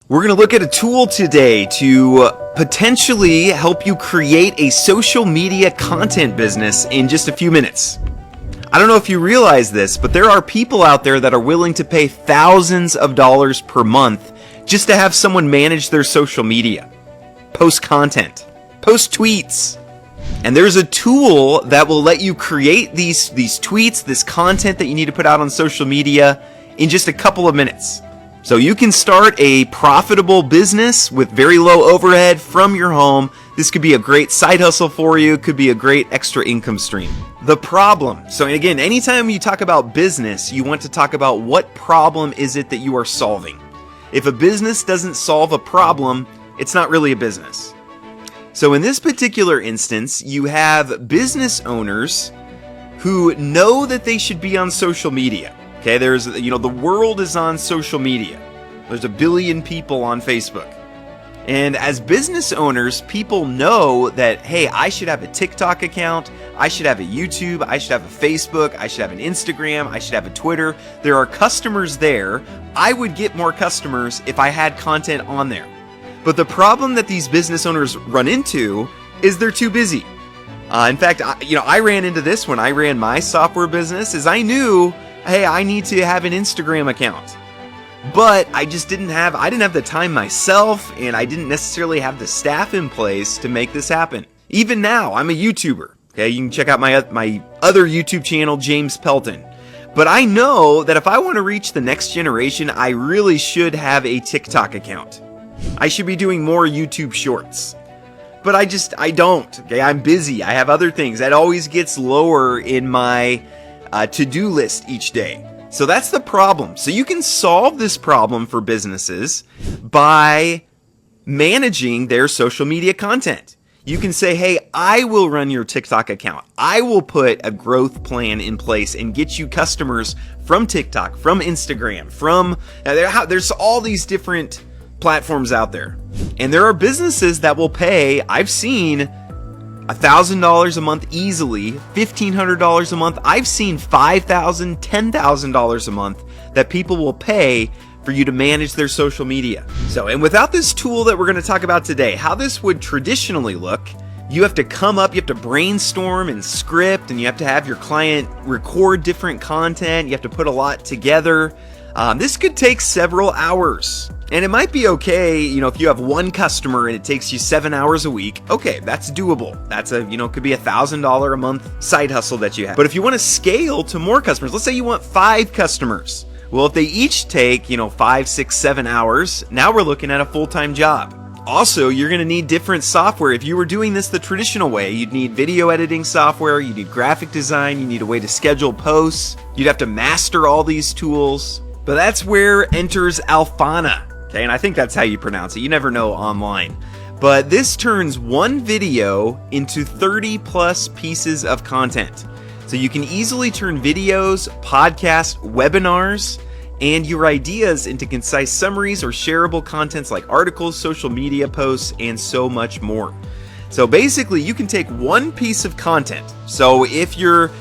We're going to look at a tool today to potentially help you create a social media content business in just a few minutes. I don't know if you realize this, but there are people out there that are willing to pay thousands of dollars per month just to have someone manage their social media, post content, post tweets. And there's a tool that will let you create these tweets, this content that you need to put out on social media in just a couple of minutes. So you can start a profitable business with very low overhead from your home. This could be a great side hustle for you. It could be a great extra income stream. The problem. So again, anytime you talk about business, you want to talk about what problem is it that you are solving. If a business doesn't solve a problem, it's not really a business. So in this particular instance, you have business owners who know that they should be on social media. Okay, the world is on social media. There's 1 billion people on Facebook. And as business owners, people know that, hey, I should have a TikTok account, I should have a YouTube, I should have a Facebook, I should have an Instagram, I should have a Twitter. There are customers there. I would get more customers if I had content on there. But the problem that these business owners run into is they're too busy. In fact, I ran into this when I ran my software business, is I knew, hey, I need to have an Instagram account. But I didn't have the time myself, and I didn't necessarily have the staff in place to make this happen. Even now, I'm a YouTuber. Okay, you can check out my other YouTube channel, James Pelton. But I know that if I want to reach the next generation, I really should have a TikTok account. I should be doing more YouTube shorts. But I don't. Okay, I'm busy. I have other things. That always gets lower in my to-do list each day. So that's the problem. So you can solve this problem for businesses by managing their social media content. You can say, hey, I will run your TikTok account. I will put a growth plan in place and get you customers from TikTok, from Instagram, there's all these different platforms out there. And there are businesses that will pay, I've seen $1,000 a month easily, $1,500 a month. I've seen $5,000, $10,000 a month that people will pay for you to manage their social media. So, and without this tool that we're going to talk about today, how this would traditionally look, you have to brainstorm and script, and you have to have your client record different content. You have to put a lot together. This could take several hours. And it might be okay, if you have one customer and it takes you 7 hours a week, okay, that's doable. That's could be $1,000 a month side hustle that you have. But if you want to scale to more customers, let's say you want 5 customers. Well, if they each take, 5, 6, 7 hours, now we're looking at a full-time job. Also, you're going to need different software. If you were doing this the traditional way, you'd need video editing software, you need graphic design, you need a way to schedule posts, you'd have to master all these tools. But that's where enters Alphana. Okay, and I think that's how you pronounce it. You never know online. But this turns one video into 30 plus pieces of content. So you can easily turn videos, podcasts, webinars, and your ideas into concise summaries or shareable contents like articles, social media posts, and so much more. So basically, you can take one piece of content. So if your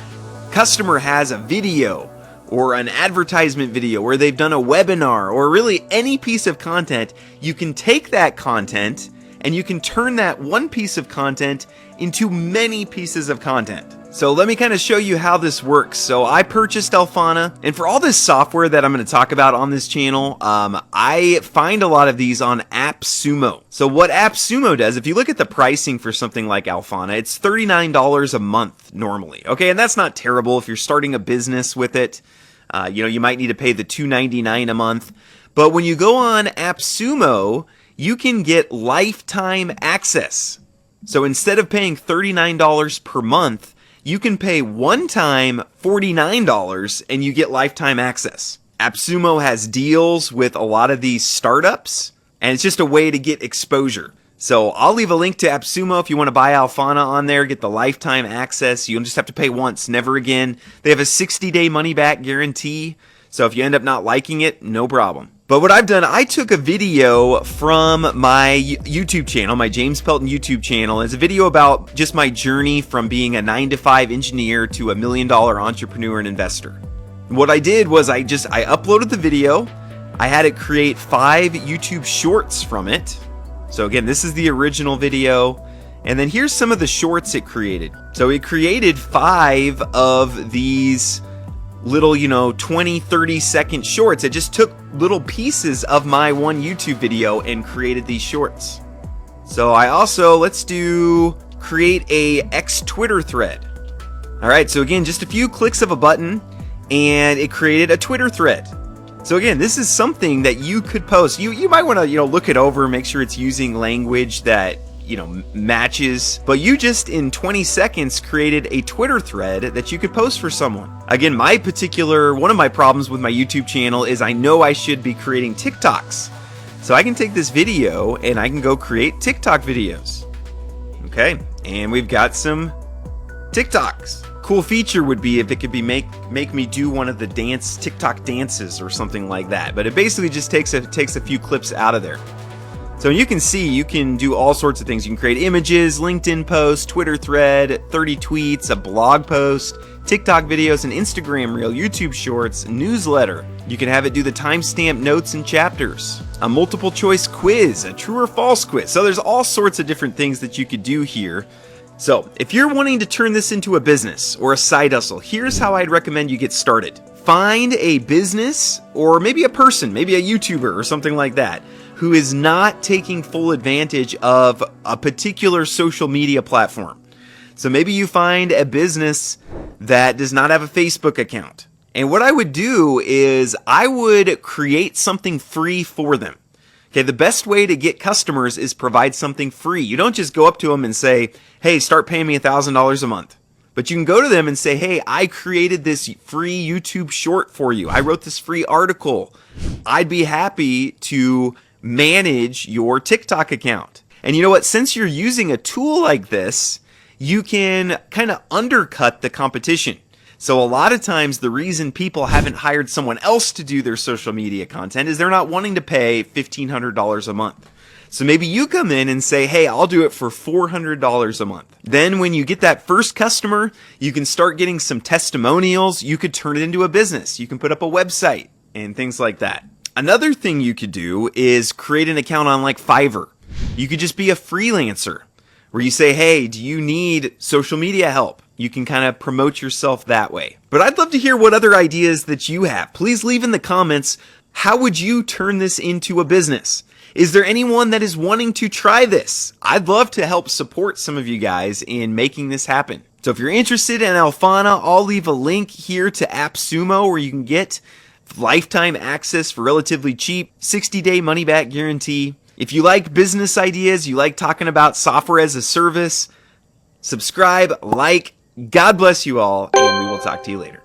customer has a video, or an advertisement video, or they've done a webinar, or really any piece of content, you can take that content and you can turn that one piece of content into many pieces of content. So let me kind of show you how this works. So I purchased Alphana, and for all this software that I'm going to talk about on this channel, I find a lot of these on AppSumo. So what AppSumo does, if you look at the pricing for something like Alphana, it's $39 a month normally. Okay, and that's not terrible if you're starting a business with it. You might need to pay the $2.99 a month. But when you go on AppSumo, you can get lifetime access. So instead of paying $39 per month, you can pay one time $49 and you get lifetime access. AppSumo has deals with a lot of these startups, and it's just a way to get exposure. So I'll leave a link to AppSumo if you want to buy Alphana on there, get the lifetime access. You'll just have to pay once, never again. They have a 60-day money-back guarantee. So if you end up not liking it, no problem. But what I've done, I took a video from my YouTube channel, my James Pelton YouTube channel. It's a video about just my journey from being a 9-to-5 engineer to $1 million entrepreneur and investor. What I did was I uploaded the video. I had it create 5 YouTube shorts from it. So again, this is the original video. And then here's some of the shorts it created. So it created 5 of these little, 20, 30-second shorts. It just took little pieces of my one YouTube video and created these shorts. So I also, let's do create a X Twitter thread. All right, so again, just a few clicks of a button and it created a Twitter thread. So again, this is something that you could post. You might want to, look it over, make sure it's using language that, matches. But you just in 20 seconds created a Twitter thread that you could post for someone. Again, one of my problems with my YouTube channel is I know I should be creating TikToks. So I can take this video and I can go create TikTok videos. Okay, and we've got some TikToks. Cool feature would be if it could be make me do one of the TikTok dances or something like that. But it basically just takes a few clips out of there. So you can see you can do all sorts of things. You can create images, LinkedIn posts, Twitter thread, 30 tweets, a blog post, TikTok videos, an Instagram reel, YouTube shorts, newsletter. You can have it do the timestamp notes and chapters, a multiple choice quiz, a true or false quiz. So there's all sorts of different things that you could do here. So if you're wanting to turn this into a business or a side hustle, here's how I'd recommend you get started. Find a business or maybe a person, maybe a YouTuber or something like that, who is not taking full advantage of a particular social media platform. So maybe you find a business that does not have a Facebook account. And what I would do is I would create something free for them. Okay, the best way to get customers is provide something free. You don't just go up to them and say, hey, start paying me $1,000 a month. But you can go to them and say, hey, I created this free YouTube short for you. I wrote this free article. I'd be happy to manage your TikTok account. And you know what? Since you're using a tool like this, you can kind of undercut the competition. So a lot of times the reason people haven't hired someone else to do their social media content is they're not wanting to pay $1,500 a month. So maybe you come in and say, hey, I'll do it for $400 a month. Then when you get that first customer, you can start getting some testimonials. You could turn it into a business. You can put up a website and things like that. Another thing you could do is create an account on like Fiverr. You could just be a freelancer where you say, hey, do you need social media help? You can kind of promote yourself that way. But I'd love to hear what other ideas that you have. Please leave in the comments, how would you turn this into a business? Is there anyone that is wanting to try this? I'd love to help support some of you guys in making this happen. So if you're interested in Alphana, I'll leave a link here to AppSumo where you can get lifetime access for relatively cheap, 60-day money-back guarantee. If you like business ideas, you like talking about software as a service, subscribe, like. God bless you all, and we will talk to you later.